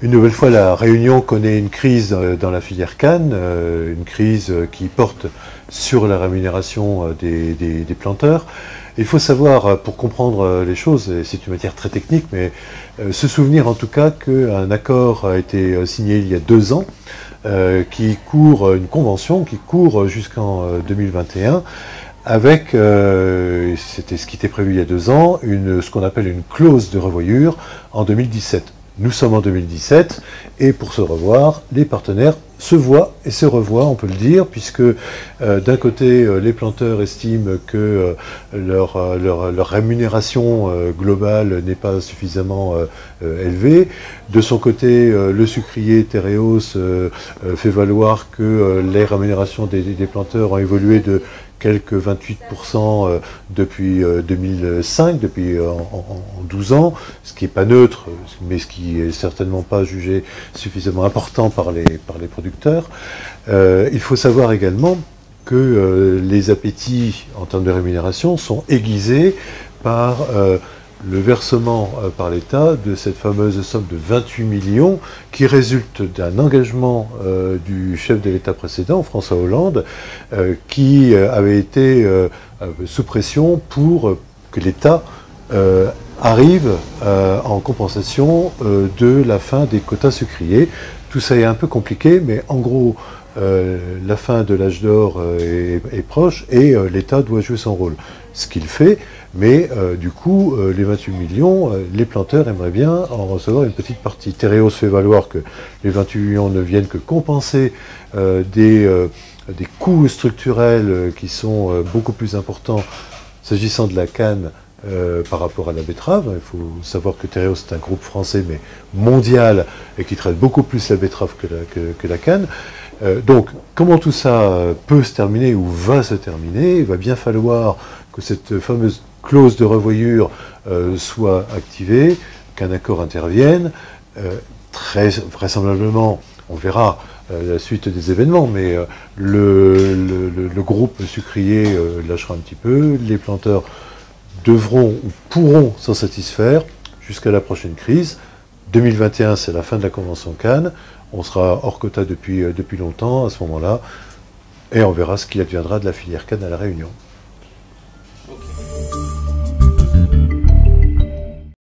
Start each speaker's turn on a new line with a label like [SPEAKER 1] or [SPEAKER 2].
[SPEAKER 1] Une nouvelle fois, la Réunion connaît une crise dans la filière canne, une crise qui porte sur la rémunération des planteurs. Il faut savoir, pour comprendre les choses, et c'est une matière très technique, mais se souvenir en tout cas qu'un accord a été signé il y a 2 ans, qui court, une convention qui court jusqu'en 2021, avec, c'était ce qui était prévu il y a 2 ans, ce qu'on appelle une clause de revoyure en 2017. Nous sommes en 2017 et pour se revoir, les partenaires se voient et se revoient, on peut le dire, puisque d'un côté, les planteurs estiment que leur rémunération globale n'est pas suffisamment élevée. De son côté, le sucrier Tereos fait valoir que les rémunérations des planteurs ont évolué de quelques 28% depuis 2005, depuis en 12 ans, ce qui n'est pas neutre, mais ce qui est certainement pas jugé suffisamment important par les producteurs. Il faut savoir également que les appétits en termes de rémunération sont aiguisés par le versement par l'État de cette fameuse somme de 28 millions qui résulte d'un engagement du chef de l'État précédent, François Hollande, qui avait été sous pression pour que l'État arrive en compensation de la fin des quotas sucriers. Tout ça est un peu compliqué, mais en gros, la fin de l'âge d'or est proche et l'État doit jouer son rôle. Ce qu'il fait, mais du coup, les 28 millions, les planteurs aimeraient bien en recevoir une petite partie. Tereos fait valoir que les 28 millions ne viennent que compenser des coûts structurels qui sont beaucoup plus importants s'agissant de la canne par rapport à la betterave. Il faut savoir que Tereos est un groupe français mais mondial et qui traite beaucoup plus la betterave que la canne. Donc, comment tout ça peut se terminer ou va se terminer? Il va bien falloir que cette fameuse clause de revoyure soit activée, qu'un accord intervienne. Très vraisemblablement, on verra la suite des événements, mais le groupe sucrier lâchera un petit peu, les planteurs devront ou pourront s'en satisfaire jusqu'à la prochaine crise. 2021, c'est la fin de la convention Cannes. On sera hors quota depuis longtemps à ce moment-là, et on verra ce qui adviendra de la filière canne à La Réunion.